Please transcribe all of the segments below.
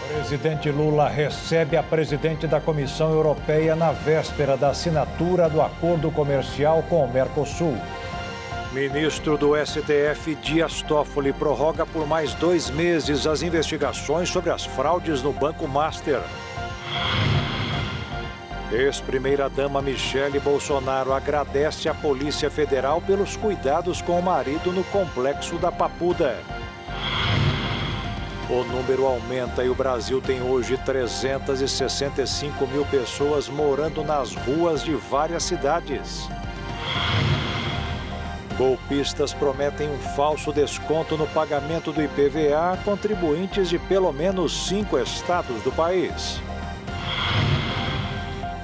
Presidente Lula recebe a presidente da Comissão Europeia na véspera da assinatura do acordo comercial com o Mercosul. Ministro do STF, Dias Toffoli, prorroga por mais 2 meses as investigações sobre as fraudes no Banco Master. Ex-primeira-dama Michele Bolsonaro agradece à Polícia Federal pelos cuidados com o marido no complexo da Papuda. O número aumenta e o Brasil tem hoje 365 mil pessoas morando nas ruas de várias cidades. Golpistas prometem um falso desconto no pagamento do IPVA a contribuintes de pelo menos 5 estados do país.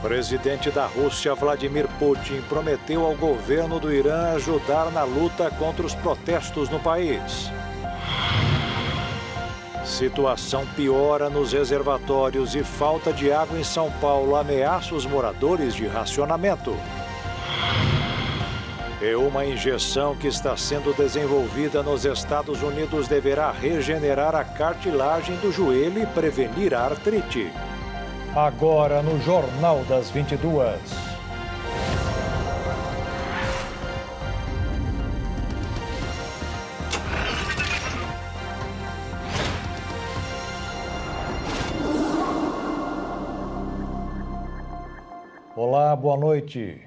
Presidente da Rússia, Vladimir Putin, prometeu ao governo do Irã ajudar na luta contra os protestos no país. Situação piora nos reservatórios e falta de água em São Paulo ameaça os moradores de racionamento. E uma injeção que está sendo desenvolvida nos Estados Unidos deverá regenerar a cartilagem do joelho e prevenir a artrite. Agora no Jornal das 22. Olá, boa noite.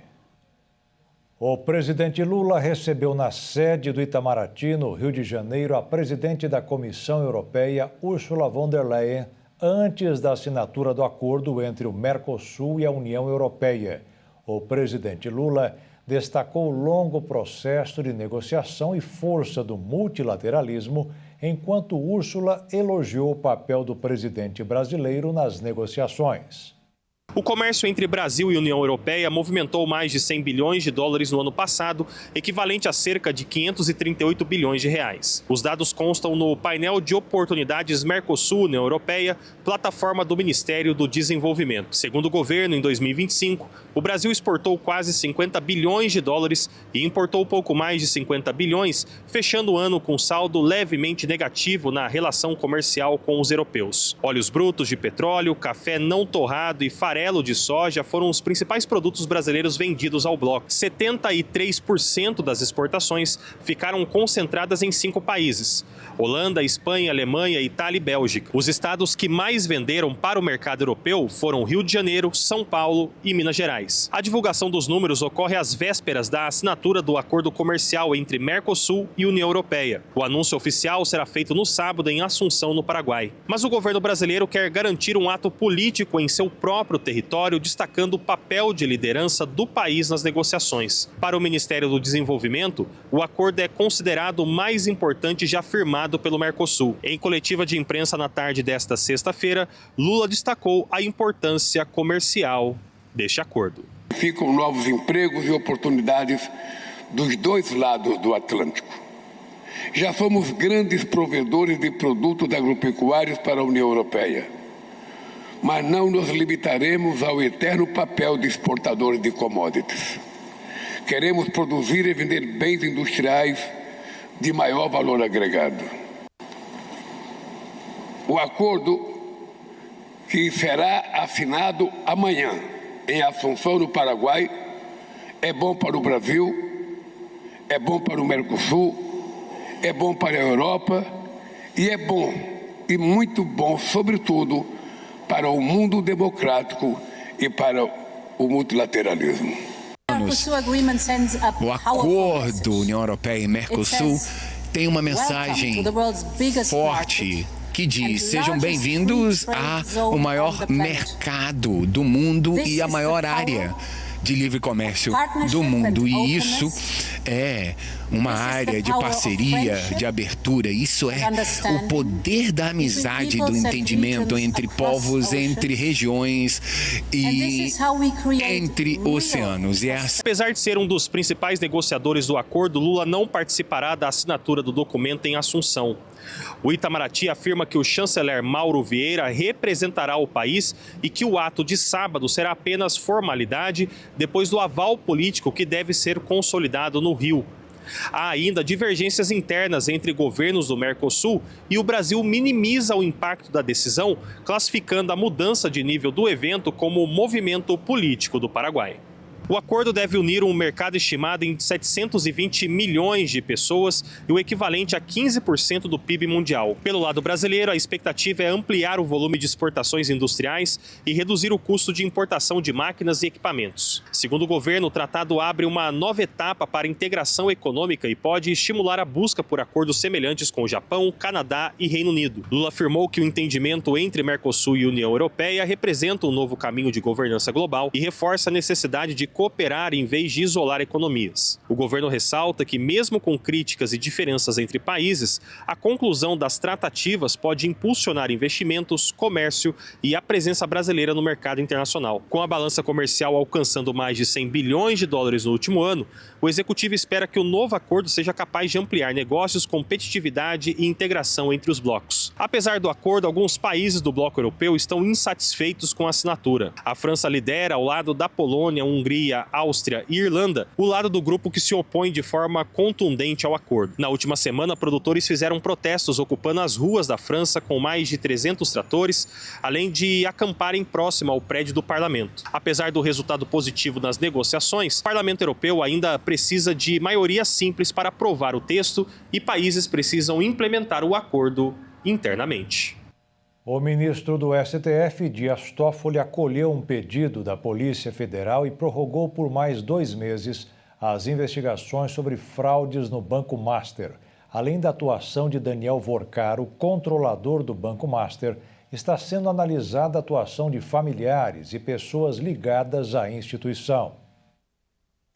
O presidente Lula recebeu na sede do Itamaraty, no Rio de Janeiro, a presidente da Comissão Europeia, Ursula von der Leyen, antes da assinatura do acordo entre o Mercosul e a União Europeia. O presidente Lula destacou o longo processo de negociação e força do multilateralismo, enquanto Ursula elogiou o papel do presidente brasileiro nas negociações. O comércio entre Brasil e União Europeia movimentou mais de 100 bilhões de dólares no ano passado, equivalente a cerca de 538 bilhões de reais. Os dados constam no painel de oportunidades Mercosul-União Europeia, plataforma do Ministério do Desenvolvimento. Segundo o governo, em 2025, o Brasil exportou quase 50 bilhões de dólares e importou pouco mais de 50 bilhões, fechando o ano com saldo levemente negativo na relação comercial com os europeus. Óleos brutos de petróleo, café não torrado e farelo de soja foram os principais produtos brasileiros vendidos ao bloco. 73% das exportações ficaram concentradas em 5 países: Holanda, Espanha, Alemanha, Itália e Bélgica. Os estados que mais venderam para o mercado europeu foram Rio de Janeiro, São Paulo e Minas Gerais. A divulgação dos números ocorre às vésperas da assinatura do acordo comercial entre Mercosul e União Europeia. O anúncio oficial será feito no sábado em Assunção, no Paraguai. Mas o governo brasileiro quer garantir um ato político em seu próprio território, destacando o papel de liderança do país nas negociações. Para o Ministério do Desenvolvimento, o acordo é considerado o mais importante já firmado pelo Mercosul. Em coletiva de imprensa na tarde desta sexta-feira, Lula destacou a importância comercial deste acordo. Ficam novos empregos e oportunidades dos dois lados do Atlântico. Já somos grandes provedores de produtos agropecuários para a União Europeia, mas não nos limitaremos ao eterno papel de exportadores de commodities. Queremos produzir e vender bens industriais de maior valor agregado. O acordo, que será assinado amanhã em Assunção, no Paraguai, é bom para o Brasil, é bom para o Mercosul, é bom para a Europa e é bom, e muito bom, sobretudo, para o mundo democrático e para o multilateralismo. O acordo União Europeia e Mercosul tem uma mensagem forte que diz: sejam bem-vindos ao maior mercado do mundo e a maior área de livre comércio do mundo. E isso é uma área de parceria, de abertura. Isso é o poder da amizade, do entendimento entre povos, entre regiões e entre oceanos. Apesar de ser um dos principais negociadores do acordo, Lula não participará da assinatura do documento em Assunção. O Itamaraty afirma que o chanceler Mauro Vieira representará o país e que o ato de sábado será apenas formalidade depois do aval político que deve ser consolidado no Rio. Há ainda divergências internas entre governos do Mercosul e o Brasil minimiza o impacto da decisão, classificando a mudança de nível do evento como movimento político do Paraguai. O acordo deve unir um mercado estimado em 720 milhões de pessoas e o equivalente a 15% do PIB mundial. Pelo lado brasileiro, a expectativa é ampliar o volume de exportações industriais e reduzir o custo de importação de máquinas e equipamentos. Segundo o governo, o tratado abre uma nova etapa para a integração econômica e pode estimular a busca por acordos semelhantes com o Japão, Canadá e Reino Unido. Lula afirmou que o entendimento entre Mercosul e União Europeia representa um novo caminho de governança global e reforça a necessidade de cooperar em vez de isolar economias. O governo ressalta que, mesmo com críticas e diferenças entre países, a conclusão das tratativas pode impulsionar investimentos, comércio e a presença brasileira no mercado internacional. Com a balança comercial alcançando mais de 100 bilhões de dólares no último ano, o executivo espera que o novo acordo seja capaz de ampliar negócios, competitividade e integração entre os blocos. Apesar do acordo, alguns países do bloco europeu estão insatisfeitos com a assinatura. A França lidera, ao lado da Polônia, Hungria, Áustria e Irlanda, o lado do grupo que se opõe de forma contundente ao acordo. Na última semana, produtores fizeram protestos ocupando as ruas da França com mais de 300 tratores, além de acamparem próximo ao prédio do parlamento. Apesar do resultado positivo nas negociações, o Parlamento Europeu ainda precisa de maioria simples para aprovar o texto e países precisam implementar o acordo internamente. O ministro do STF, Dias Toffoli, acolheu um pedido da Polícia Federal e prorrogou por mais 2 meses as investigações sobre fraudes no Banco Master. Além da atuação de Daniel Vorcaro, controlador do Banco Master, está sendo analisada a atuação de familiares e pessoas ligadas à instituição.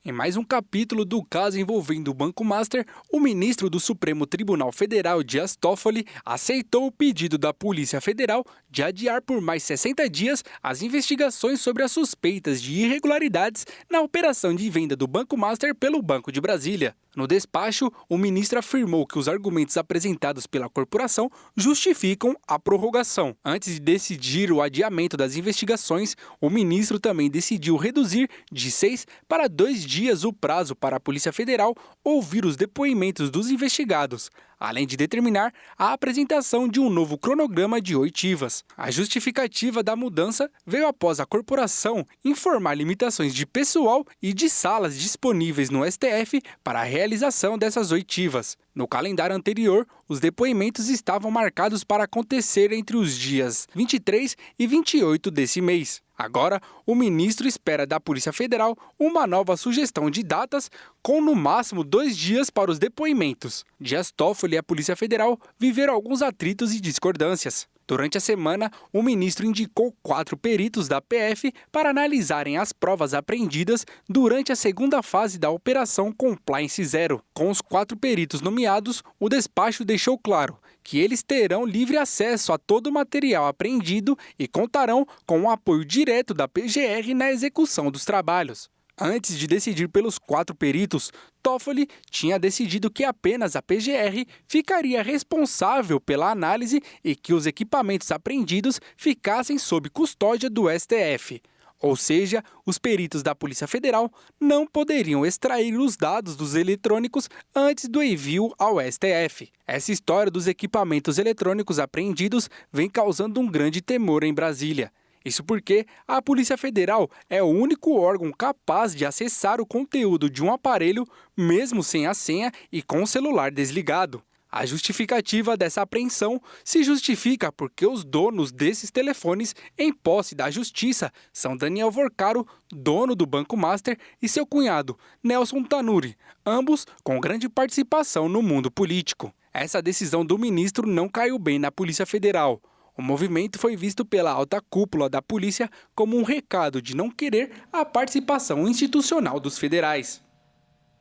Em mais um capítulo do caso envolvendo o Banco Master, o ministro do Supremo Tribunal Federal, Dias Toffoli, aceitou o pedido da Polícia Federal de adiar por mais 60 dias as investigações sobre as suspeitas de irregularidades na operação de venda do Banco Master pelo Banco de Brasília. No despacho, o ministro afirmou que os argumentos apresentados pela corporação justificam a prorrogação. Antes de decidir o adiamento das investigações, o ministro também decidiu reduzir de 6 para 2 dias o prazo para a Polícia Federal ouvir os depoimentos dos investigados, além de determinar a apresentação de um novo cronograma de oitivas. A justificativa da mudança veio após a corporação informar limitações de pessoal e de salas disponíveis no STF para a realização dessas oitivas. No calendário anterior, os depoimentos estavam marcados para acontecer entre os dias 23 e 28 desse mês. Agora, o ministro espera da Polícia Federal uma nova sugestão de datas, com no máximo 2 dias para os depoimentos. Dias Toffoli e a Polícia Federal viveram alguns atritos e discordâncias. Durante a semana, o ministro indicou 4 peritos da PF para analisarem as provas apreendidas durante a segunda fase da Operação Compliance Zero. Com os 4 peritos nomeados, o despacho deixou claro que eles terão livre acesso a todo o material apreendido e contarão com o apoio direto da PGR na execução dos trabalhos. Antes de decidir pelos 4 peritos, Toffoli tinha decidido que apenas a PGR ficaria responsável pela análise e que os equipamentos apreendidos ficassem sob custódia do STF. Ou seja, os peritos da Polícia Federal não poderiam extrair os dados dos eletrônicos antes do envio ao STF. Essa história dos equipamentos eletrônicos apreendidos vem causando um grande temor em Brasília. Isso porque a Polícia Federal é o único órgão capaz de acessar o conteúdo de um aparelho, mesmo sem a senha e com o celular desligado. A justificativa dessa apreensão se justifica porque os donos desses telefones em posse da Justiça são Daniel Vorcaro, dono do Banco Master, e seu cunhado, Nelson Tanuri, ambos com grande participação no mundo político. Essa decisão do ministro não caiu bem na Polícia Federal. O movimento foi visto pela alta cúpula da polícia como um recado de não querer a participação institucional dos federais.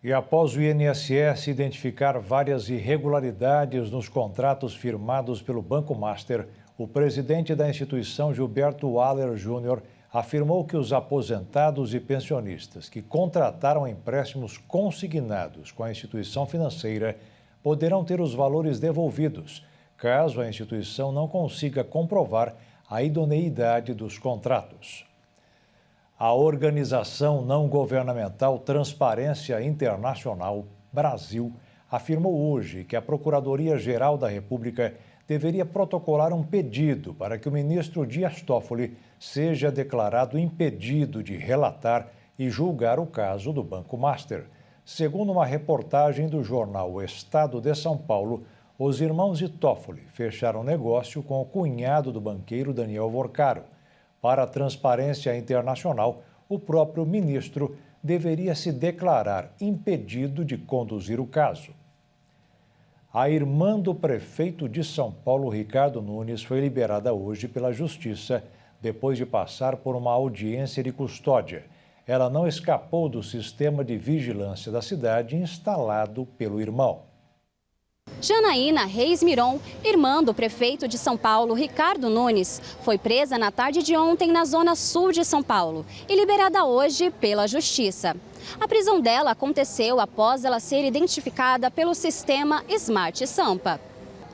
E após o INSS identificar várias irregularidades nos contratos firmados pelo Banco Master, o presidente da instituição, Gilberto Waller Júnior, afirmou que os aposentados e pensionistas que contrataram empréstimos consignados com a instituição financeira poderão ter os valores devolvidos, caso a instituição não consiga comprovar a idoneidade dos contratos. A organização não governamental Transparência Internacional Brasil, afirmou hoje que a Procuradoria-Geral da República deveria protocolar um pedido para que o ministro Dias Toffoli seja declarado impedido de relatar e julgar o caso do Banco Master. Segundo uma reportagem do jornal O Estado de São Paulo, os irmãos de Toffoli fecharam negócio com o cunhado do banqueiro Daniel Vorcaro. Para a Transparência Internacional, o próprio ministro deveria se declarar impedido de conduzir o caso. A irmã do prefeito de São Paulo, Ricardo Nunes, foi liberada hoje pela Justiça depois de passar por uma audiência de custódia. Ela não escapou do sistema de vigilância da cidade instalado pelo irmão. Janaína Reis Miron, irmã do prefeito de São Paulo, Ricardo Nunes, foi presa na tarde de ontem na zona sul de São Paulo e liberada hoje pela Justiça. A prisão dela aconteceu após ela ser identificada pelo sistema Smart Sampa.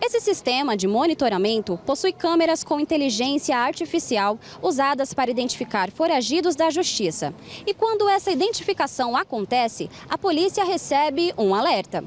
Esse sistema de monitoramento possui câmeras com inteligência artificial usadas para identificar foragidos da Justiça. E quando essa identificação acontece, a polícia recebe um alerta.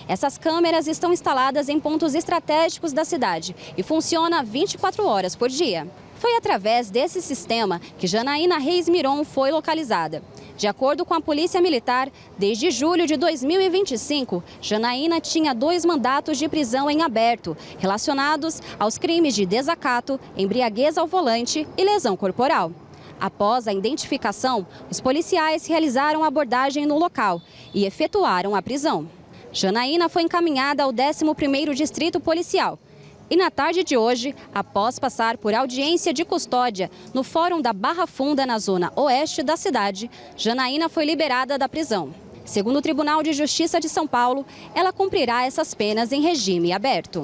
Essas câmeras estão instaladas em pontos estratégicos da cidade e funcionam 24 horas por dia. Foi através desse sistema que Janaína Reis Miron foi localizada. De acordo com a Polícia Militar, desde julho de 2025, Janaína tinha 2 mandatos de prisão em aberto, relacionados aos crimes de desacato, embriaguez ao volante e lesão corporal. Após a identificação, os policiais realizaram abordagem no local e efetuaram a prisão. Janaína foi encaminhada ao 11º Distrito Policial. E na tarde de hoje, após passar por audiência de custódia no Fórum da Barra Funda, na zona oeste da cidade, Janaína foi liberada da prisão. Segundo o Tribunal de Justiça de São Paulo, ela cumprirá essas penas em regime aberto.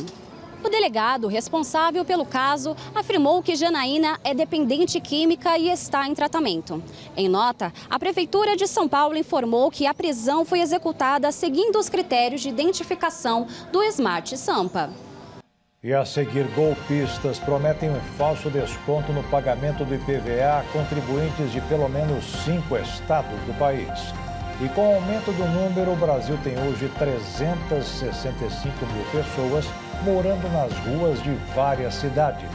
O delegado responsável pelo caso afirmou que Janaína é dependente química e está em tratamento. Em nota, a Prefeitura de São Paulo informou que a prisão foi executada seguindo os critérios de identificação do Smart Sampa. E a seguir, golpistas prometem um falso desconto no pagamento do IPVA a contribuintes de pelo menos 5 estados do país. E com o aumento do número, o Brasil tem hoje 365 mil pessoas morando nas ruas de várias cidades.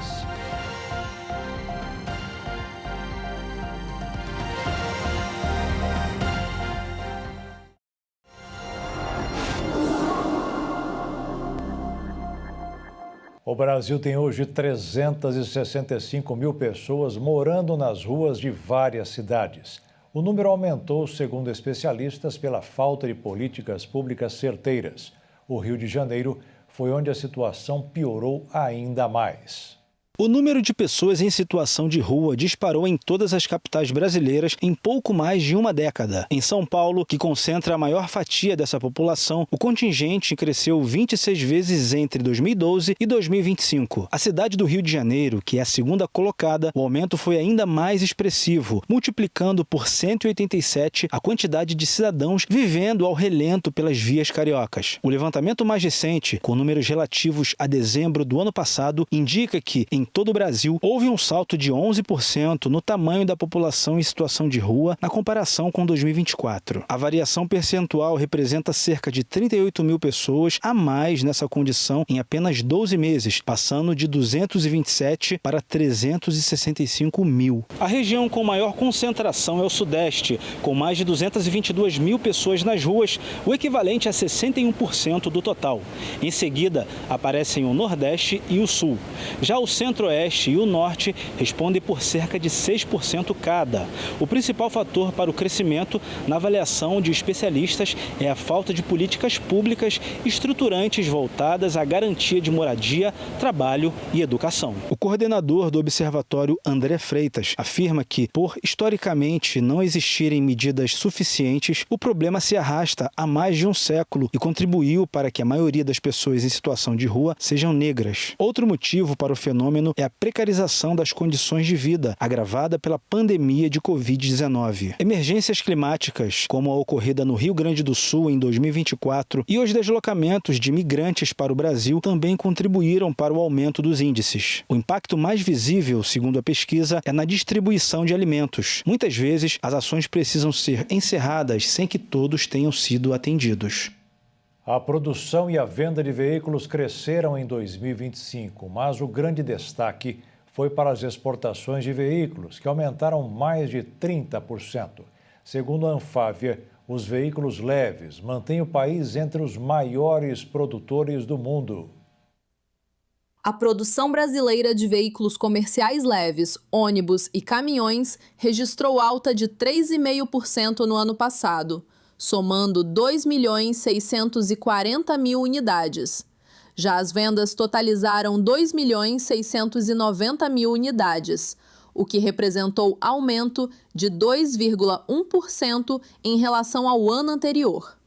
O Brasil tem hoje 365 mil pessoas morando nas ruas de várias cidades. O número aumentou, segundo especialistas, pela falta de políticas públicas certeiras. O Rio de Janeiro foi onde a situação piorou ainda mais. O número de pessoas em situação de rua disparou em todas as capitais brasileiras em pouco mais de uma década. Em São Paulo, que concentra a maior fatia dessa população, o contingente cresceu 26 vezes entre 2012 e 2025. A cidade do Rio de Janeiro, que é a segunda colocada, o aumento foi ainda mais expressivo, multiplicando por 187 a quantidade de cidadãos vivendo ao relento pelas vias cariocas. O levantamento mais recente, com números relativos a dezembro do ano passado, indica que, em todo o Brasil, houve um salto de 11% no tamanho da população em situação de rua na comparação com 2024. A variação percentual representa cerca de 38 mil pessoas a mais nessa condição em apenas 12 meses, passando de 227 para 365 mil. A região com maior concentração é o Sudeste, com mais de 222 mil pessoas nas ruas, o equivalente a 61% do total. Em seguida, aparecem o Nordeste e o Sul. Já o Centro-Oeste e o Norte respondem por cerca de 6% cada. O principal fator para o crescimento, na avaliação de especialistas, é a falta de políticas públicas estruturantes voltadas à garantia de moradia, trabalho e educação. O coordenador do Observatório, André Freitas, afirma que, por historicamente não existirem medidas suficientes, o problema se arrasta há mais de um século e contribuiu para que a maioria das pessoas em situação de rua sejam negras. Outro motivo para o fenômeno é a precarização das condições de vida, agravada pela pandemia de Covid-19. Emergências climáticas, como a ocorrida no Rio Grande do Sul em 2024, e os deslocamentos de migrantes para o Brasil também contribuíram para o aumento dos índices. O impacto mais visível, segundo a pesquisa, é na distribuição de alimentos. Muitas vezes, as ações precisam ser encerradas sem que todos tenham sido atendidos. A produção e a venda de veículos cresceram em 2025, mas o grande destaque foi para as exportações de veículos, que aumentaram mais de 30%. Segundo a Anfávia, os veículos leves mantêm o país entre os maiores produtores do mundo. A produção brasileira de veículos comerciais leves, ônibus e caminhões registrou alta de 3,5% no ano passado, somando 2.640.000 unidades. Já as vendas totalizaram 2.690.000 unidades, o que representou aumento de 2,1% em relação ao ano anterior.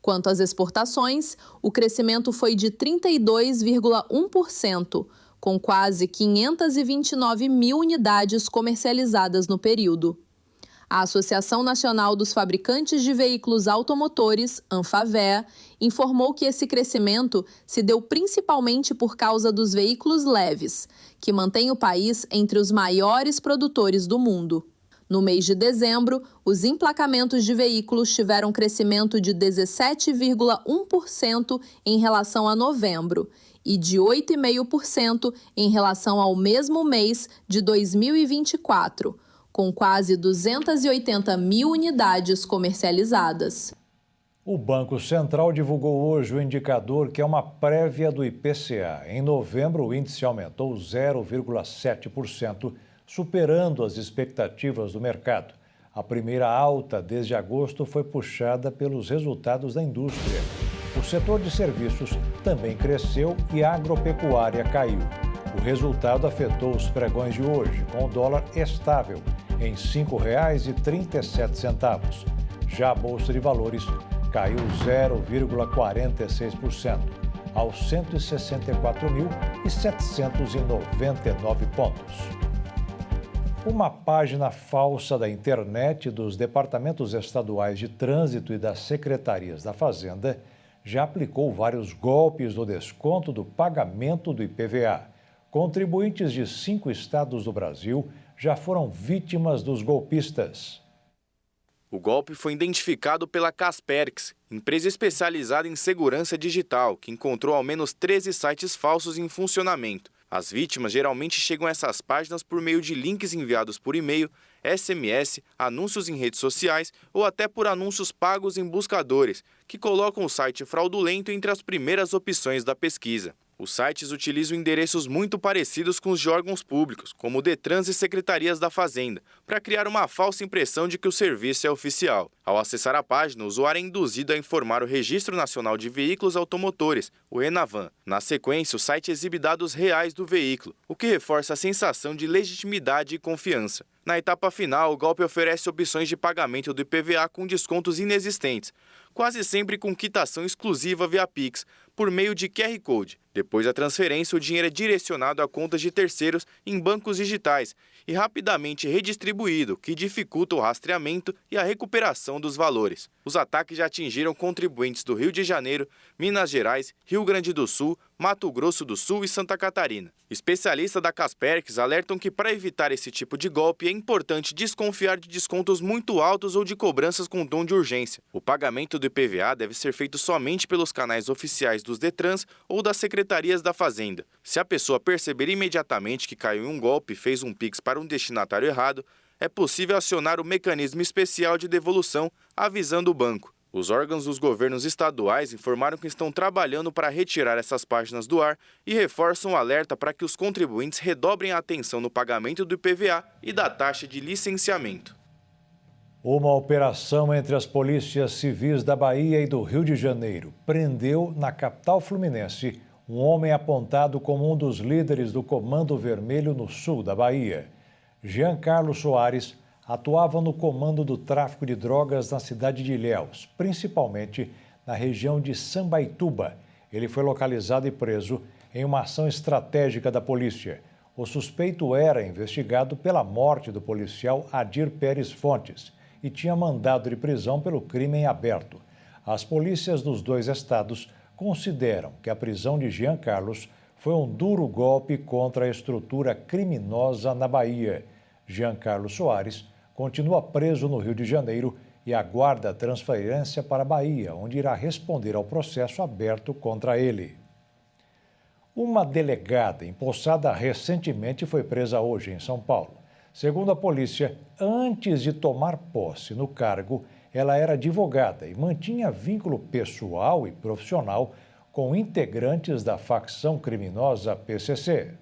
Quanto às exportações, o crescimento foi de 32,1%, com quase 529.000 unidades comercializadas no período. A Associação Nacional dos Fabricantes de Veículos Automotores, Anfavea, informou que esse crescimento se deu principalmente por causa dos veículos leves, que mantém o país entre os maiores produtores do mundo. No mês de dezembro, os emplacamentos de veículos tiveram crescimento de 17,1% em relação a novembro e de 8,5% em relação ao mesmo mês de 2024, com quase 280.000 unidades comercializadas. O Banco Central divulgou hoje o indicador que é uma prévia do IPCA. Em novembro, o índice aumentou 0,7%, superando as expectativas do mercado. A primeira alta desde agosto foi puxada pelos resultados da indústria. O setor de serviços também cresceu e a agropecuária caiu. O resultado afetou os pregões de hoje, com o dólar estável em R$ 5,37. Já a Bolsa de Valores caiu 0,46%, aos 164.799 pontos. Uma página falsa da internet dos departamentos estaduais de trânsito e das secretarias da Fazenda já aplicou vários golpes no desconto do pagamento do IPVA. Contribuintes de 5 estados do Brasil já foram vítimas dos golpistas. O golpe foi identificado pela Kaspersky, empresa especializada em segurança digital, que encontrou ao menos 13 sites falsos em funcionamento. As vítimas geralmente chegam a essas páginas por meio de links enviados por e-mail, SMS, anúncios em redes sociais ou até por anúncios pagos em buscadores, que colocam o site fraudulento entre as primeiras opções da pesquisa. Os sites utilizam endereços muito parecidos com os de órgãos públicos, como o Detran e secretarias da Fazenda, para criar uma falsa impressão de que o serviço é oficial. Ao acessar a página, o usuário é induzido a informar o Registro Nacional de Veículos Automotores, o ENAVAN. Na sequência, o site exibe dados reais do veículo, o que reforça a sensação de legitimidade e confiança. Na etapa final, o golpe oferece opções de pagamento do IPVA com descontos inexistentes, quase sempre com quitação exclusiva via Pix, por meio de QR Code. Depois da transferência, o dinheiro é direcionado a contas de terceiros em bancos digitais e rapidamente redistribuído, que dificulta o rastreamento e a recuperação dos valores. Os ataques já atingiram contribuintes do Rio de Janeiro, Minas Gerais, Rio Grande do Sul, Mato Grosso do Sul e Santa Catarina. Especialistas da Kaspersky alertam que, para evitar esse tipo de golpe, é importante desconfiar de descontos muito altos ou de cobranças com tom de urgência. O pagamento do IPVA deve ser feito somente pelos canais oficiais dos Detrans ou das secretarias da Fazenda. Se a pessoa perceber imediatamente que caiu em um golpe e fez um Pix para um destinatário errado, é possível acionar o mecanismo especial de devolução, avisando o banco. Os órgãos dos governos estaduais informaram que estão trabalhando para retirar essas páginas do ar e reforçam o alerta para que os contribuintes redobrem a atenção no pagamento do IPVA e da taxa de licenciamento. Uma operação entre as polícias civis da Bahia e do Rio de Janeiro prendeu, na capital fluminense, um homem apontado como um dos líderes do Comando Vermelho no sul da Bahia. Jean Carlos Soares atuava no comando do tráfico de drogas na cidade de Ilhéus, principalmente na região de Sambaituba. Ele foi localizado e preso em uma ação estratégica da polícia. O suspeito era investigado pela morte do policial Adir Pérez Fontes e tinha mandado de prisão pelo crime em aberto. As polícias dos dois estados consideram que a prisão de Jean Carlos foi um duro golpe contra a estrutura criminosa na Bahia. Jean Carlos Soares continua preso no Rio de Janeiro e aguarda a transferência para a Bahia, onde irá responder ao processo aberto contra ele. Uma delegada empossada recentemente foi presa hoje em São Paulo. Segundo a polícia, antes de tomar posse no cargo, ela era advogada e mantinha vínculo pessoal e profissional com integrantes da facção criminosa PCC.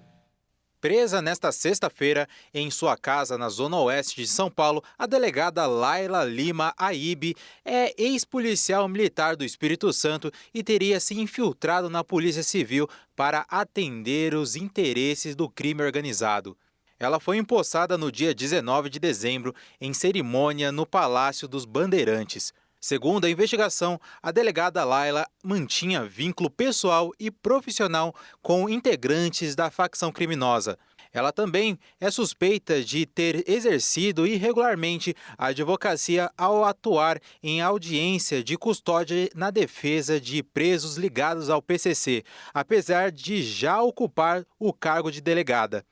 Presa nesta sexta-feira em sua casa na zona oeste de São Paulo, a delegada Laila Lima Aíbe é ex-policial militar do Espírito Santo e teria se infiltrado na Polícia Civil para atender os interesses do crime organizado. Ela foi empossada no dia 19 de dezembro em cerimônia no Palácio dos Bandeirantes. Segundo a investigação, a delegada Laila mantinha vínculo pessoal e profissional com integrantes da facção criminosa. Ela também é suspeita de ter exercido irregularmente a advocacia ao atuar em audiência de custódia na defesa de presos ligados ao PCC, apesar de já ocupar o cargo de delegada.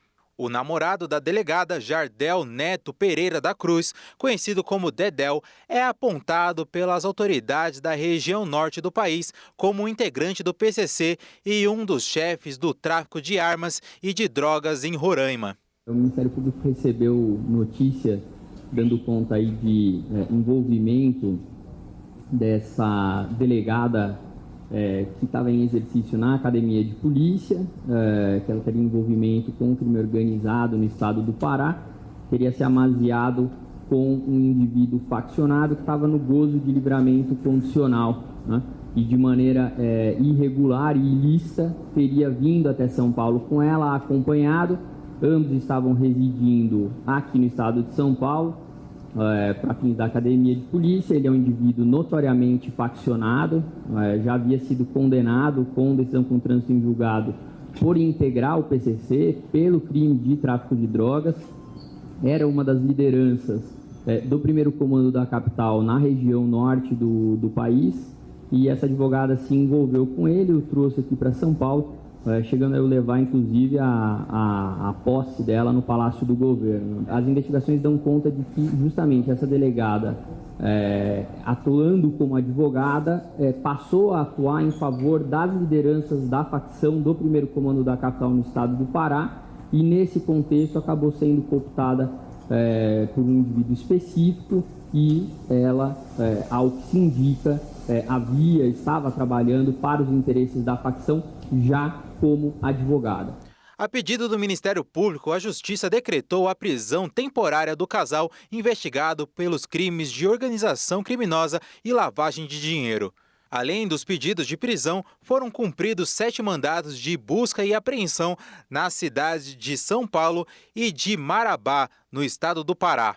O namorado da delegada, Jardel Neto Pereira da Cruz, conhecido como Dedéu, é apontado pelas autoridades da região norte do país como integrante do PCC e um dos chefes do tráfico de armas e de drogas em Roraima. O Ministério Público recebeu notícia dando conta aí de envolvimento dessa delegada que estava em exercício na academia de polícia, que ela teria envolvimento com o crime organizado no estado do Pará, teria se amaziado com um indivíduo faccionado que estava no gozo de livramento condicional, né? E de maneira irregular e ilícita teria vindo até São Paulo com ela, acompanhado. Ambos estavam residindo aqui no estado de São Paulo, para fins da academia de polícia. Ele é um indivíduo notoriamente faccionado, já havia sido condenado com decisão com trânsito em julgado por integrar o PCC pelo crime de tráfico de drogas. Era uma das lideranças do primeiro comando da capital na região norte do país, e essa advogada se envolveu com ele, o trouxe aqui para São Paulo, chegando a eu levar, inclusive, a posse dela no Palácio do Governo. As investigações dão conta de que, justamente, essa delegada, atuando como advogada, passou a atuar em favor das lideranças da facção do primeiro comando da capital no estado do Pará, e, nesse contexto, acabou sendo cooptada por um indivíduo específico, e ela, ao que se indica, estava trabalhando para os interesses da facção já como advogada. A pedido do Ministério Público, a Justiça decretou a prisão temporária do casal investigado pelos crimes de organização criminosa e lavagem de dinheiro. Além dos pedidos de prisão, foram cumpridos 7 mandados de busca e apreensão nas cidades de São Paulo e de Marabá, no estado do Pará.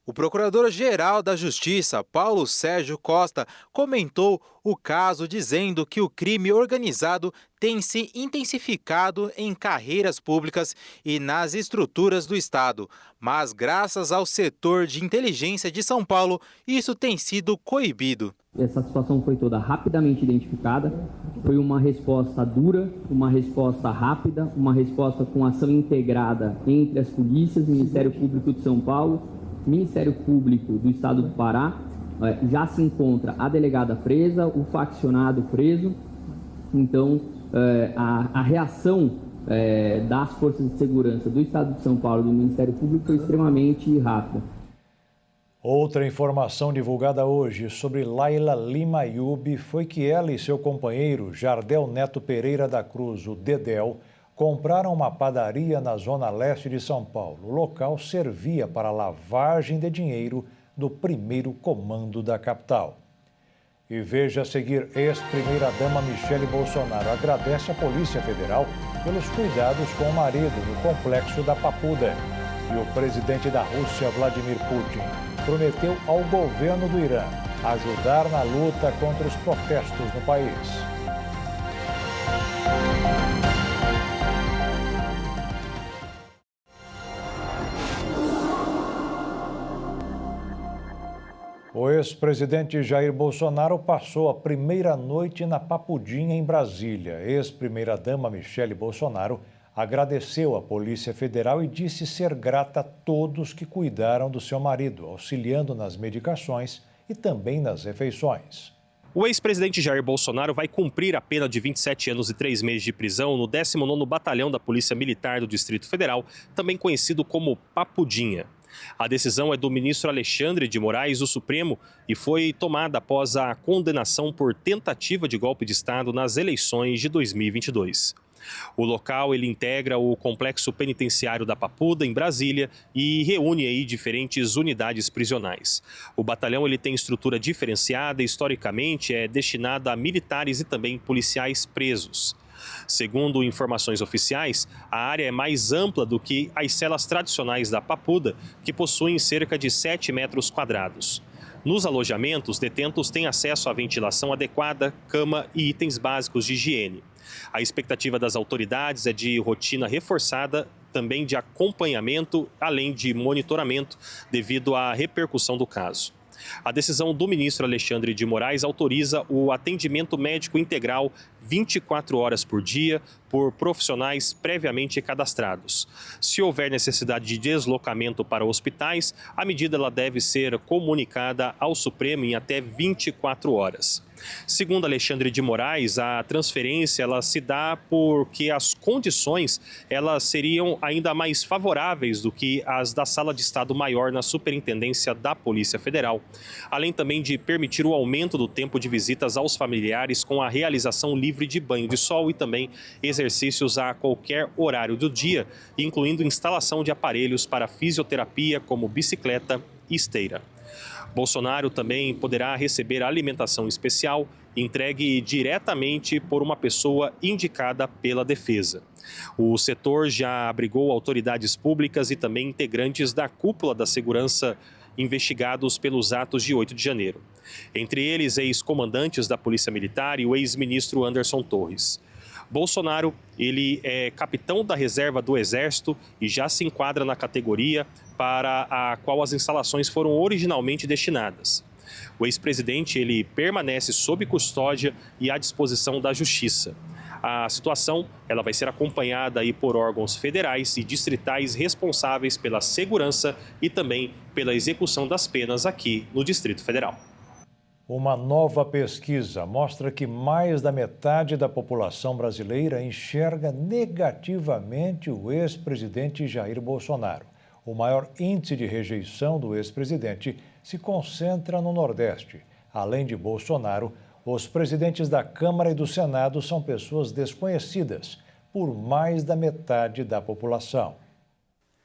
O Procurador-Geral da Justiça, Paulo Sérgio Costa, comentou o caso dizendo que o crime organizado tem se intensificado em carreiras públicas e nas estruturas do Estado, mas graças ao setor de inteligência de São Paulo, isso tem sido coibido. Essa situação foi toda rapidamente identificada, foi uma resposta dura, uma resposta rápida, uma resposta com ação integrada entre as polícias, Ministério Público de São Paulo, Ministério Público do Estado do Pará. Já se encontra a delegada presa, o faccionado preso. Então, a reação das forças de segurança do Estado de São Paulo e do Ministério Público foi extremamente rápida. Outra informação divulgada hoje sobre Laila Lima Aíbe foi que ela e seu companheiro Jardel Neto Pereira da Cruz, o Dedéu, compraram uma padaria na zona leste de São Paulo. O local servia para a lavagem de dinheiro do primeiro comando da capital. E veja a seguir, ex-primeira-dama Michele Bolsonaro agradece à Polícia Federal pelos cuidados com o marido no complexo da Papuda. E o presidente da Rússia, Vladimir Putin, prometeu ao governo do Irã ajudar na luta contra os protestos no país. O ex-presidente Jair Bolsonaro passou a primeira noite na Papudinha, em Brasília. Ex-primeira-dama Michele Bolsonaro agradeceu à Polícia Federal e disse ser grata a todos que cuidaram do seu marido, auxiliando nas medicações e também nas refeições. O ex-presidente Jair Bolsonaro vai cumprir a pena de 27 anos e 3 meses de prisão no 19º Batalhão da Polícia Militar do Distrito Federal, também conhecido como Papudinha. A decisão é do ministro Alexandre de Moraes, do Supremo, e foi tomada após a condenação por tentativa de golpe de Estado nas eleições de 2022. O local ele integra o complexo penitenciário da Papuda, em Brasília, e reúne aí diferentes unidades prisionais. O batalhão ele tem estrutura diferenciada e, historicamente, é destinada a militares e também policiais presos. Segundo informações oficiais, a área é mais ampla do que as celas tradicionais da Papuda, que possuem cerca de 7 metros quadrados. Nos alojamentos, detentos têm acesso à ventilação adequada, cama e itens básicos de higiene. A expectativa das autoridades é de rotina reforçada, também de acompanhamento, além de monitoramento, devido à repercussão do caso. A decisão do ministro Alexandre de Moraes autoriza o atendimento médico integral 24 horas por dia por profissionais previamente cadastrados. Se houver necessidade de deslocamento para hospitais, a medida ela deve ser comunicada ao Supremo em até 24 horas. Segundo Alexandre de Moraes, a transferência ela se dá porque as condições elas seriam ainda mais favoráveis do que as da Sala de Estado-Maior na Superintendência da Polícia Federal, além também de permitir o aumento do tempo de visitas aos familiares com a realização livre de banho de sol e também exercícios a qualquer horário do dia, incluindo instalação de aparelhos para fisioterapia como bicicleta e esteira. Bolsonaro também poderá receber alimentação especial entregue diretamente por uma pessoa indicada pela defesa. O setor já abrigou autoridades públicas e também integrantes da cúpula da segurança investigados pelos atos de 8 de janeiro. Entre eles, ex-comandantes da Polícia Militar e o ex-ministro Anderson Torres. Bolsonaro, ele é capitão da reserva do Exército e já se enquadra na categoria para a qual as instalações foram originalmente destinadas. O ex-presidente, ele permanece sob custódia e à disposição da Justiça. A situação ela vai ser acompanhada aí por órgãos federais e distritais responsáveis pela segurança e também pela execução das penas aqui no Distrito Federal. Uma nova pesquisa mostra que mais da metade da população brasileira enxerga negativamente o ex-presidente Jair Bolsonaro. O maior índice de rejeição do ex-presidente se concentra no Nordeste. Além de Bolsonaro, os presidentes da Câmara e do Senado são pessoas desconhecidas por mais da metade da população.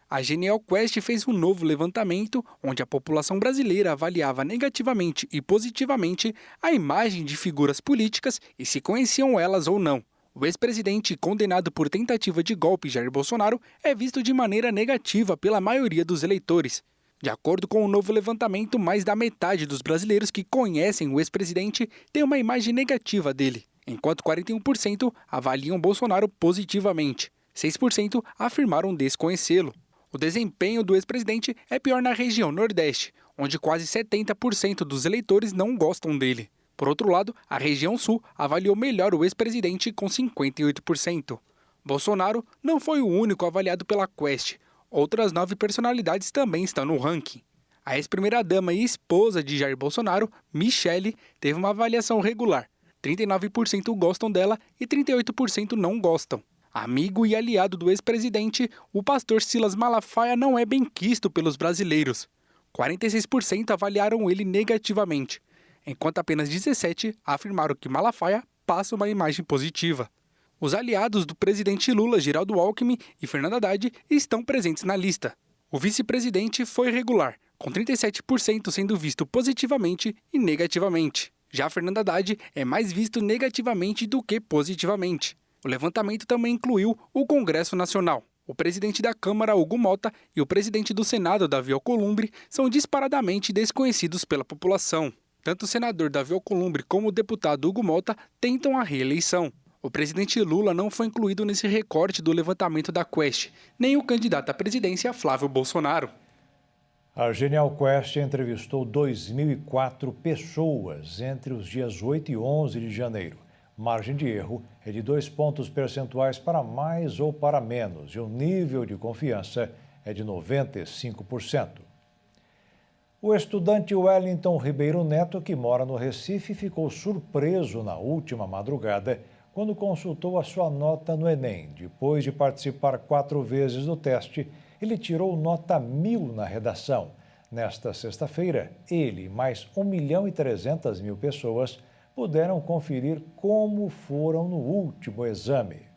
A Genial Quest fez um novo levantamento onde a população brasileira avaliava negativamente e positivamente a imagem de figuras políticas e se conheciam elas ou não. O ex-presidente condenado por tentativa de golpe Jair Bolsonaro é visto de maneira negativa pela maioria dos eleitores. De acordo com o novo levantamento, mais da metade dos brasileiros que conhecem o ex-presidente tem uma imagem negativa dele, enquanto 41% avaliam Bolsonaro positivamente. 6% afirmaram desconhecê-lo. O desempenho do ex-presidente é pior na região Nordeste, onde quase 70% dos eleitores não gostam dele. Por outro lado, a região Sul avaliou melhor o ex-presidente com 58%. Bolsonaro não foi o único avaliado pela Quest. Outras 9 personalidades também estão no ranking. A ex-primeira-dama e esposa de Jair Bolsonaro, Michele, teve uma avaliação regular. 39% gostam dela e 38% não gostam. Amigo e aliado do ex-presidente, o pastor Silas Malafaia não é bem quisto pelos brasileiros. 46% avaliaram ele negativamente, enquanto apenas 17% afirmaram que Malafaia passa uma imagem positiva. Os aliados do presidente Lula, Geraldo Alckmin e Fernando Haddad, estão presentes na lista. O vice-presidente foi regular, com 37% sendo visto positivamente e negativamente. Já Fernando Haddad é mais visto negativamente do que positivamente. O levantamento também incluiu o Congresso Nacional. O presidente da Câmara, Hugo Mota, e o presidente do Senado, Davi Alcolumbre, são disparadamente desconhecidos pela população. Tanto o senador Davi Alcolumbre como o deputado Hugo Mota tentam a reeleição. O presidente Lula não foi incluído nesse recorte do levantamento da Quest, nem o candidato à presidência Flávio Bolsonaro. A Genial Quest entrevistou 2.004 pessoas entre os dias 8 e 11 de janeiro. Margem de erro é de 2 pontos percentuais para mais ou para menos e o nível de confiança é de 95%. O estudante Wellington Ribeiro Neto, que mora no Recife, ficou surpreso na última madrugada quando consultou a sua nota no Enem. Depois de participar 4 vezes do teste, ele tirou nota 1000 na redação. Nesta sexta-feira, ele e mais 1.300.000 pessoas puderam conferir como foram no último exame.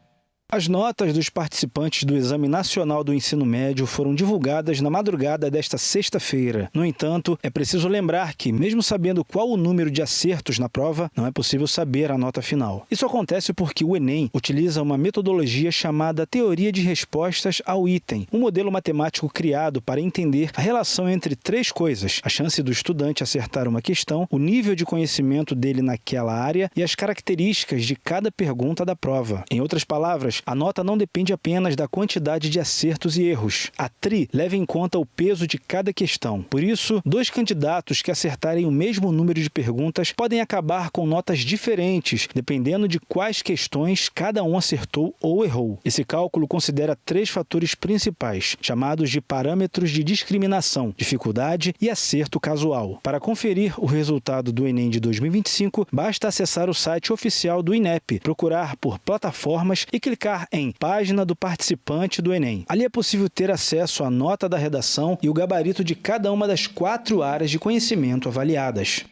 As notas dos participantes do Exame Nacional do Ensino Médio foram divulgadas na madrugada desta sexta-feira. No entanto, é preciso lembrar que, mesmo sabendo qual o número de acertos na prova, não é possível saber a nota final. Isso acontece porque o Enem utiliza uma metodologia chamada Teoria de Respostas ao Item, um modelo matemático criado para entender a relação entre 3 coisas: a chance do estudante acertar uma questão, o nível de conhecimento dele naquela área e as características de cada pergunta da prova. Em outras palavras, a nota não depende apenas da quantidade de acertos e erros. A TRI leva em conta o peso de cada questão. Por isso, 2 candidatos que acertarem o mesmo número de perguntas podem acabar com notas diferentes, dependendo de quais questões cada um acertou ou errou. Esse cálculo considera 3 fatores principais, chamados de parâmetros de discriminação, dificuldade e acerto casual. Para conferir o resultado do Enem de 2025, basta acessar o site oficial do INEP, procurar por plataformas e clicar em Página do Participante do Enem. Ali é possível ter acesso à nota da redação e o gabarito de cada uma das 4 áreas de conhecimento avaliadas.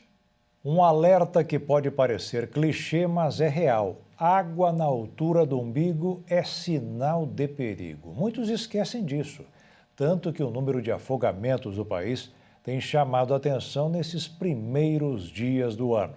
Um alerta que pode parecer clichê, mas é real. Água na altura do umbigo é sinal de perigo. Muitos esquecem disso, tanto que o número de afogamentos do país tem chamado a atenção nesses primeiros dias do ano.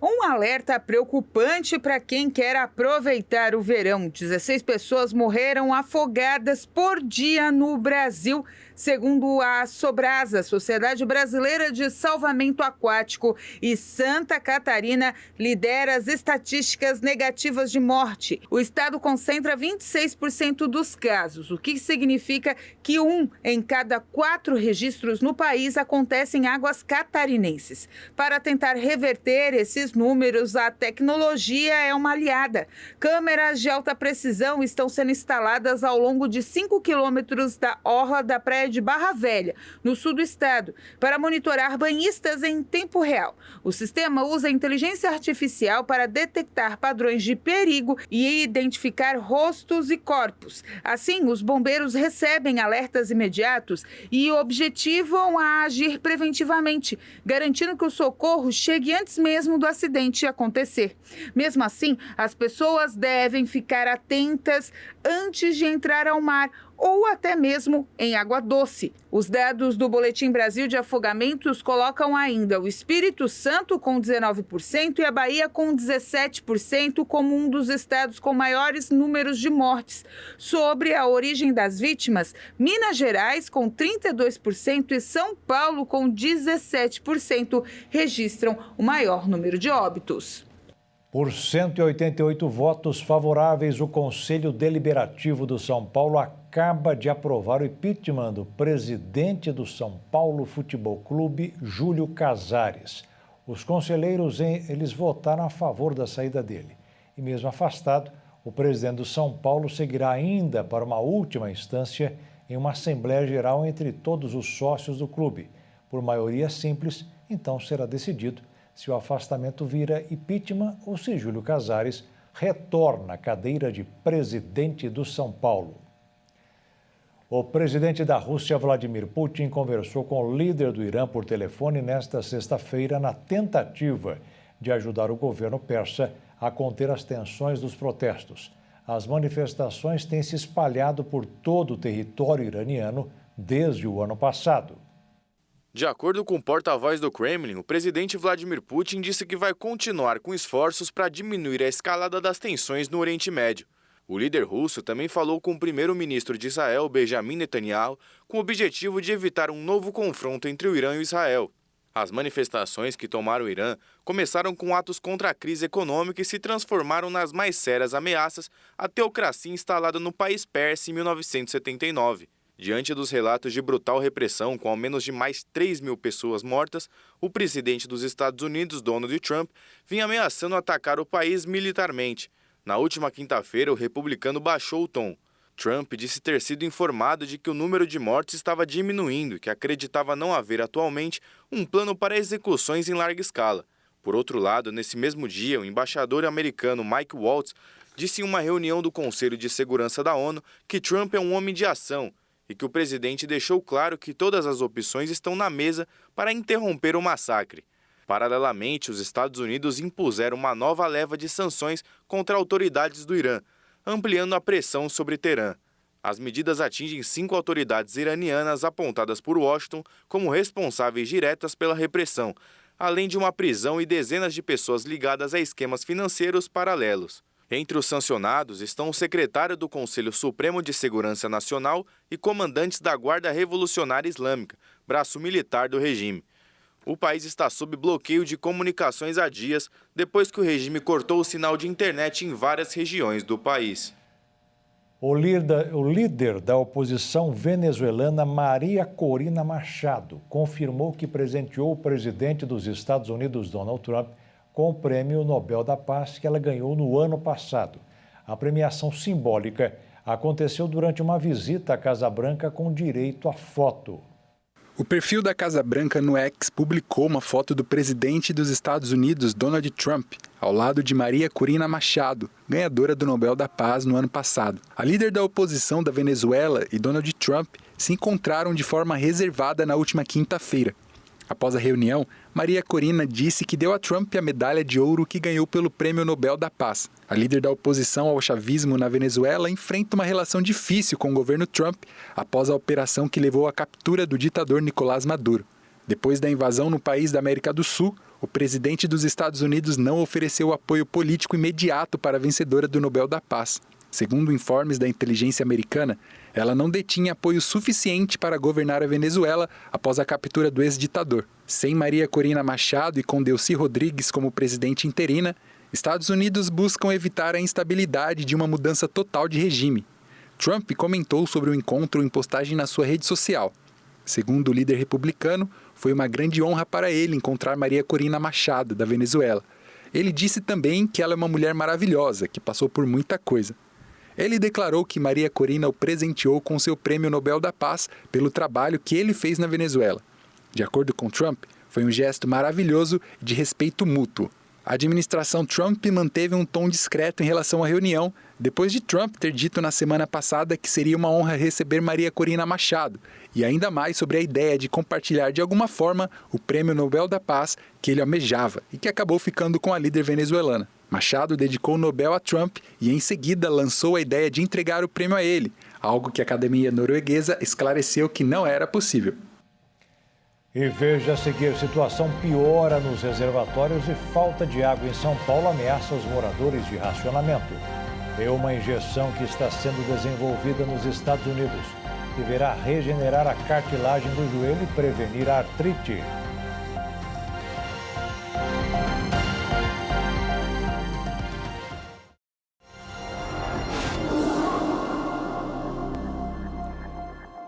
Um alerta preocupante para quem quer aproveitar o verão. 16 pessoas morreram afogadas por dia no Brasil, segundo a Sobrasa, Sociedade Brasileira de Salvamento Aquático, e Santa Catarina lidera as estatísticas negativas de morte. O estado concentra 26% dos casos, o que significa que 1 em cada 4 registros no país acontece em águas catarinenses. Para tentar reverter esses números, a tecnologia é uma aliada. Câmeras de alta precisão estão sendo instaladas ao longo de 5 quilômetros da orla da praia de Barra Velha, no sul do estado, para monitorar banhistas em tempo real. O sistema usa inteligência artificial para detectar padrões de perigo e identificar rostos e corpos. Assim, os bombeiros recebem alertas imediatos e objetivam a agir preventivamente, garantindo que o socorro chegue antes mesmo do acidente acontecer. Mesmo assim, as pessoas devem ficar atentas antes de entrar ao mar ou até mesmo em água doce. Os dados do Boletim Brasil de Afogamentos colocam ainda o Espírito Santo com 19% e a Bahia com 17% como um dos estados com maiores números de mortes. Sobre a origem das vítimas, Minas Gerais com 32% e São Paulo com 17% registram o maior número de óbitos. Por 188 votos favoráveis, o Conselho Deliberativo do São Paulo acaba de aprovar o impeachment do presidente do São Paulo Futebol Clube, Júlio Casares. Os conselheiros eles votaram a favor da saída dele. E mesmo afastado, o presidente do São Paulo seguirá ainda para uma última instância em uma Assembleia Geral entre todos os sócios do clube. Por maioria simples, então será decidido se o afastamento vira impeachment ou se Júlio Casares retorna à cadeira de presidente do São Paulo. O presidente da Rússia, Vladimir Putin, conversou com o líder do Irã por telefone nesta sexta-feira na tentativa de ajudar o governo persa a conter as tensões dos protestos. As manifestações têm se espalhado por todo o território iraniano desde o ano passado. De acordo com o porta-voz do Kremlin, o presidente Vladimir Putin disse que vai continuar com esforços para diminuir a escalada das tensões no Oriente Médio. O líder russo também falou com o primeiro-ministro de Israel, Benjamin Netanyahu, com o objetivo de evitar um novo confronto entre o Irã e Israel. As manifestações que tomaram o Irã começaram com atos contra a crise econômica e se transformaram nas mais sérias ameaças à teocracia instalada no país persa em 1979. Diante dos relatos de brutal repressão, com ao menos de mais 3.000 pessoas mortas, o presidente dos Estados Unidos, Donald Trump, vinha ameaçando atacar o país militarmente. Na última quinta-feira, o republicano baixou o tom. Trump disse ter sido informado de que o número de mortes estava diminuindo e que acreditava não haver atualmente um plano para execuções em larga escala. Por outro lado, nesse mesmo dia, o embaixador americano Mike Waltz disse em uma reunião do Conselho de Segurança da ONU que Trump é um homem de ação e que o presidente deixou claro que todas as opções estão na mesa para interromper o massacre. Paralelamente, os Estados Unidos impuseram uma nova leva de sanções contra autoridades do Irã, ampliando a pressão sobre Teherã. As medidas atingem 5 autoridades iranianas apontadas por Washington como responsáveis diretas pela repressão, além de uma prisão e dezenas de pessoas ligadas a esquemas financeiros paralelos. Entre os sancionados estão o secretário do Conselho Supremo de Segurança Nacional e comandantes da Guarda Revolucionária Islâmica, braço militar do regime. O país está sob bloqueio de comunicações há dias, depois que o regime cortou o sinal de internet em várias regiões do país. O líder da oposição venezuelana, Maria Corina Machado, confirmou que presenteou o presidente dos Estados Unidos, Donald Trump, com o Prêmio Nobel da Paz que ela ganhou no ano passado. A premiação simbólica aconteceu durante uma visita à Casa Branca com direito à foto. O perfil da Casa Branca no X publicou uma foto do presidente dos Estados Unidos, Donald Trump, ao lado de Maria Corina Machado, ganhadora do Nobel da Paz no ano passado. A líder da oposição da Venezuela e Donald Trump se encontraram de forma reservada na última quinta-feira. Após a reunião, Maria Corina disse que deu a Trump a medalha de ouro que ganhou pelo Prêmio Nobel da Paz. A líder da oposição ao chavismo na Venezuela enfrenta uma relação difícil com o governo Trump após a operação que levou à captura do ditador Nicolás Maduro. Depois da invasão no país da América do Sul, o presidente dos Estados Unidos não ofereceu apoio político imediato para a vencedora do Nobel da Paz. Segundo informes da inteligência americana, ela não detinha apoio suficiente para governar a Venezuela após a captura do ex-ditador. Sem Maria Corina Machado e com Delcy Rodrigues como presidente interina, Estados Unidos buscam evitar a instabilidade de uma mudança total de regime. Trump comentou sobre o encontro em postagem na sua rede social. Segundo o líder republicano, foi uma grande honra para ele encontrar Maria Corina Machado, da Venezuela. Ele disse também que ela é uma mulher maravilhosa, que passou por muita coisa. Ele declarou que Maria Corina o presenteou com seu Prêmio Nobel da Paz pelo trabalho que ele fez na Venezuela. De acordo com Trump, foi um gesto maravilhoso de respeito mútuo. A administração Trump manteve um tom discreto em relação à reunião, depois de Trump ter dito na semana passada que seria uma honra receber Maria Corina Machado, e ainda mais sobre a ideia de compartilhar de alguma forma o Prêmio Nobel da Paz que ele almejava e que acabou ficando com a líder venezuelana. Machado dedicou o Nobel a Trump e em seguida lançou a ideia de entregar o prêmio a ele, algo que a Academia Norueguesa esclareceu que não era possível. E veja a seguir, situação piora nos reservatórios e falta de água em São Paulo ameaça os moradores de racionamento. É uma injeção que está sendo desenvolvida nos Estados Unidos. Deverá regenerar a cartilagem do joelho e prevenir a artrite.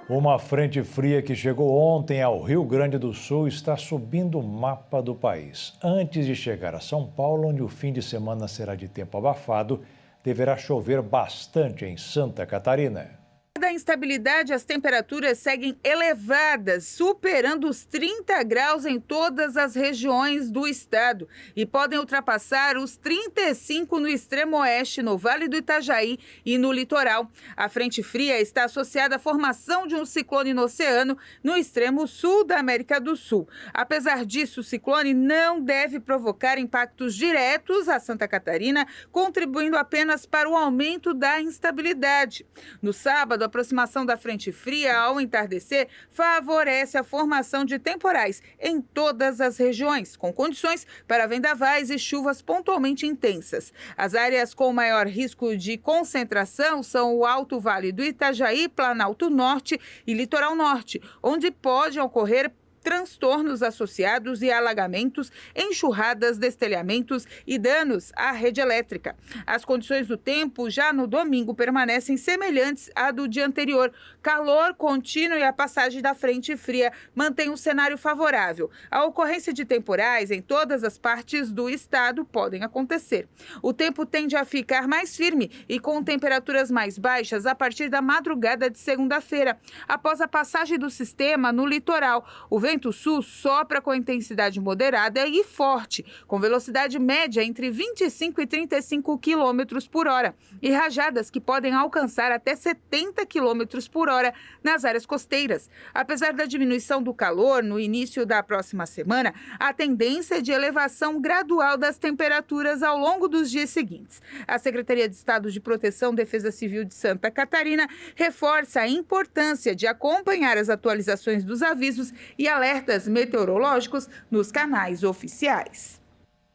Uma frente fria que chegou ontem ao Rio Grande do Sul está subindo o mapa do país. Antes de chegar a São Paulo, onde o fim de semana será de tempo abafado, deverá chover bastante em Santa Catarina. Da instabilidade, as temperaturas seguem elevadas, superando os 30 graus em todas as regiões do estado e podem ultrapassar os 35 no extremo oeste, no Vale do Itajaí e no litoral. A frente fria está associada à formação de um ciclone no oceano no extremo sul da América do Sul. Apesar disso, o ciclone não deve provocar impactos diretos a Santa Catarina, contribuindo apenas para o aumento da instabilidade. No sábado, a aproximação da frente fria ao entardecer favorece a formação de temporais em todas as regiões, com condições para vendavais e chuvas pontualmente intensas. As áreas com maior risco de concentração são o Alto Vale do Itajaí, Planalto Norte e Litoral Norte, onde pode ocorrer transtornos associados e alagamentos, enxurradas, destelhamentos e danos à rede elétrica. As condições do tempo já no domingo permanecem semelhantes à do dia anterior. Calor contínuo e a passagem da frente fria mantém um cenário favorável. A ocorrência de temporais em todas as partes do estado podem acontecer. O tempo tende a ficar mais firme e com temperaturas mais baixas a partir da madrugada de segunda-feira, após a passagem do sistema no litoral. O vento sul sopra com intensidade moderada e forte, com velocidade média entre 25 e 35 km por hora e rajadas que podem alcançar até 70 km por hora nas áreas costeiras. Apesar da diminuição do calor no início da próxima semana, a tendência é de elevação gradual das temperaturas ao longo dos dias seguintes. A Secretaria de Estado de Proteção e Defesa Civil de Santa Catarina reforça a importância de acompanhar as atualizações dos avisos e alertas meteorológicos nos canais oficiais.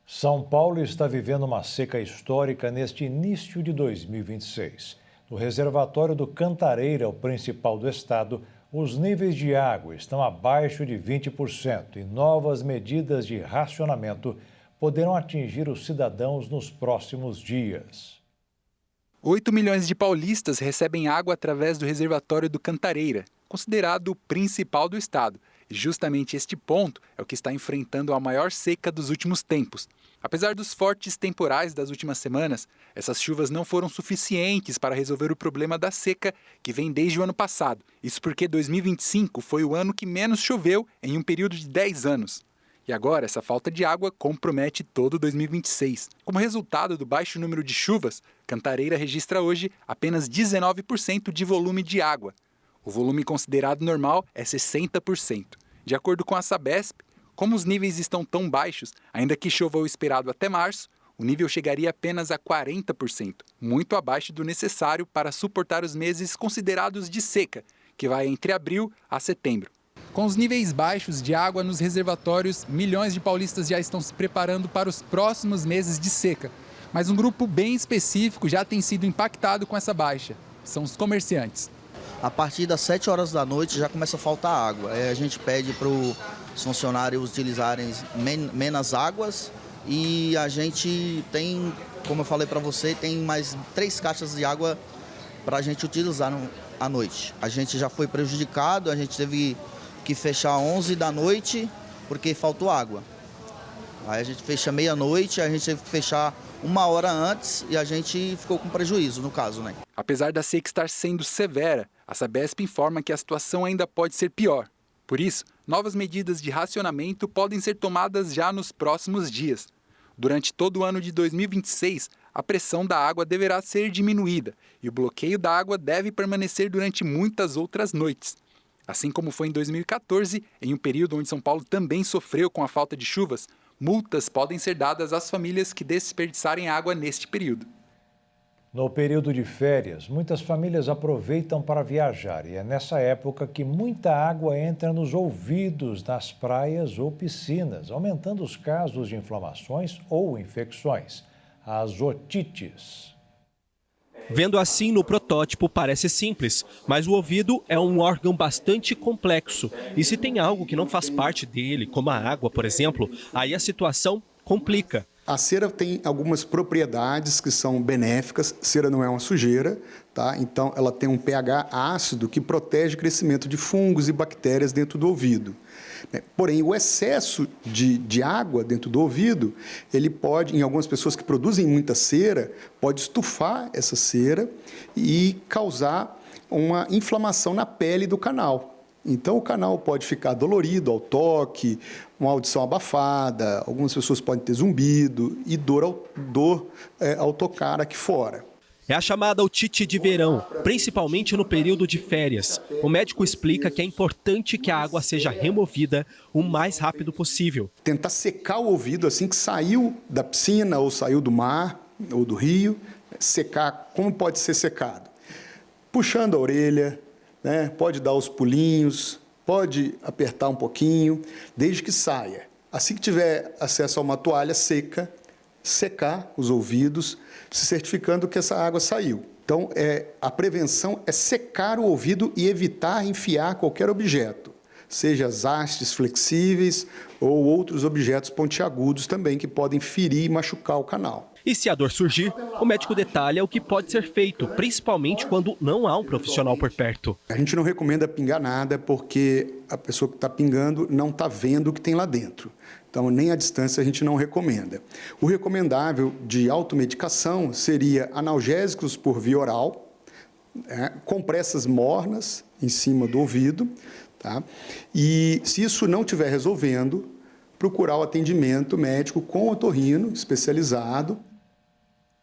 São Paulo está vivendo uma seca histórica neste início de 2026. No reservatório do Cantareira, o principal do estado, os níveis de água estão abaixo de 20% e novas medidas de racionamento poderão atingir os cidadãos nos próximos dias. 8 milhões de paulistas recebem água através do reservatório do Cantareira, considerado o principal do estado. E justamente este ponto é o que está enfrentando a maior seca dos últimos tempos. Apesar dos fortes temporais das últimas semanas, essas chuvas não foram suficientes para resolver o problema da seca que vem desde o ano passado. Isso porque 2025 foi o ano que menos choveu em um período de 10 anos. E agora, essa falta de água compromete todo 2026. Como resultado do baixo número de chuvas, Cantareira registra hoje apenas 19% de volume de água. O volume considerado normal é 60%. De acordo com a Sabesp, como os níveis estão tão baixos, ainda que chova o esperado até março, o nível chegaria apenas a 40%, muito abaixo do necessário para suportar os meses considerados de seca, que vai entre abril a setembro. Com os níveis baixos de água nos reservatórios, milhões de paulistas já estão se preparando para os próximos meses de seca. Mas um grupo bem específico já tem sido impactado com essa baixa. São os comerciantes. A partir das 7 horas da noite já começa a faltar água. A gente pede para os funcionários utilizarem menos águas e a gente tem, como eu falei para você, tem mais 3 caixas de água para a gente utilizar à noite. A gente já foi prejudicado, a gente teve que fechar 11 da noite porque faltou água. Aí a gente fecha meia-noite, a gente teve que fechar 1 hora antes e a gente ficou com prejuízo, no caso, né? Apesar da seca estar sendo severa, a Sabesp informa que a situação ainda pode ser pior. Por isso, novas medidas de racionamento podem ser tomadas já nos próximos dias. Durante todo o ano de 2026, a pressão da água deverá ser diminuída e o bloqueio da água deve permanecer durante muitas outras noites. Assim como foi em 2014, em um período onde São Paulo também sofreu com a falta de chuvas, multas podem ser dadas às famílias que desperdiçarem água neste período. No período de férias, muitas famílias aproveitam para viajar e é nessa época que muita água entra nos ouvidos nas praias ou piscinas, aumentando os casos de inflamações ou infecções, as otites. Vendo assim no protótipo parece simples, mas o ouvido é um órgão bastante complexo e se tem algo que não faz parte dele, como a água, por exemplo, aí a situação complica. A cera tem algumas propriedades que são benéficas. Cera não é uma sujeira, tá? Então ela tem um pH ácido que protege o crescimento de fungos e bactérias dentro do ouvido. Porém, o excesso de água dentro do ouvido, ele pode, em algumas pessoas que produzem muita cera, pode estufar essa cera e causar uma inflamação na pele do canal. Então, o canal pode ficar dolorido ao toque, uma audição abafada, algumas pessoas podem ter zumbido e dor ao tocar aqui fora. É a chamada otite de verão, principalmente no período de férias. O médico explica que é importante que a água seja removida o mais rápido possível. Tentar secar o ouvido assim que saiu da piscina ou saiu do mar ou do rio, secar. Como pode ser secado? Puxando a orelha, né? Pode dar os pulinhos, pode apertar um pouquinho, desde que saia. Assim que tiver acesso a uma toalha seca, secar os ouvidos, se certificando que essa água saiu. Então, a prevenção é secar o ouvido e evitar enfiar qualquer objeto, seja as hastes flexíveis ou outros objetos pontiagudos também que podem ferir e machucar o canal. E se a dor surgir, o médico detalha o que pode ser feito, principalmente quando não há um profissional por perto. A gente não recomenda pingar nada porque a pessoa que está pingando não está vendo o que tem lá dentro. Então, nem à distância a gente não recomenda. O recomendável de automedicação seria analgésicos por via oral, compressas mornas em cima do ouvido, tá? E se isso não estiver resolvendo, procurar o atendimento médico com otorrino especializado.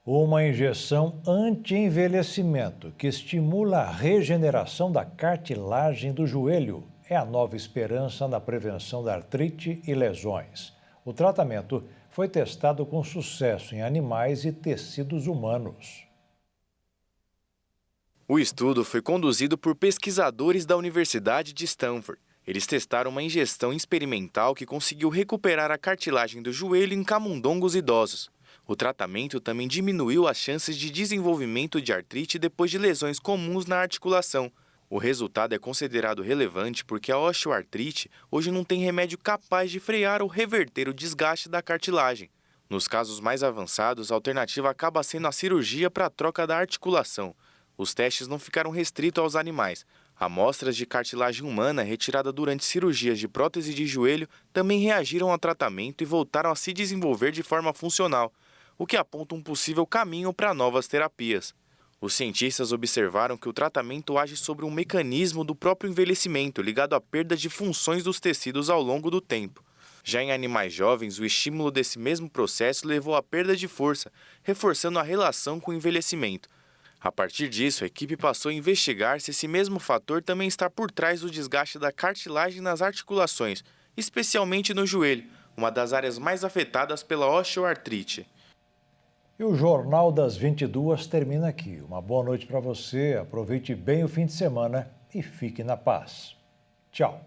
Uma injeção anti-envelhecimento que estimula a regeneração da cartilagem do joelho é a nova esperança na prevenção da artrite e lesões. O tratamento foi testado com sucesso em animais e tecidos humanos. O estudo foi conduzido por pesquisadores da Universidade de Stanford. Eles testaram uma injeção experimental que conseguiu recuperar a cartilagem do joelho em camundongos idosos. O tratamento também diminuiu as chances de desenvolvimento de artrite depois de lesões comuns na articulação. O resultado é considerado relevante porque a osteoartrite hoje não tem remédio capaz de frear ou reverter o desgaste da cartilagem. Nos casos mais avançados, a alternativa acaba sendo a cirurgia para a troca da articulação. Os testes não ficaram restritos aos animais. Amostras de cartilagem humana retirada durante cirurgias de prótese de joelho também reagiram ao tratamento e voltaram a se desenvolver de forma funcional, o que aponta um possível caminho para novas terapias. Os cientistas observaram que o tratamento age sobre um mecanismo do próprio envelhecimento ligado à perda de funções dos tecidos ao longo do tempo. Já em animais jovens, o estímulo desse mesmo processo levou à perda de força, reforçando a relação com o envelhecimento. A partir disso, a equipe passou a investigar se esse mesmo fator também está por trás do desgaste da cartilagem nas articulações, especialmente no joelho, uma das áreas mais afetadas pela osteoartrite. E o Jornal das 22 termina aqui. Uma boa noite para você, aproveite bem o fim de semana e fique na paz. Tchau.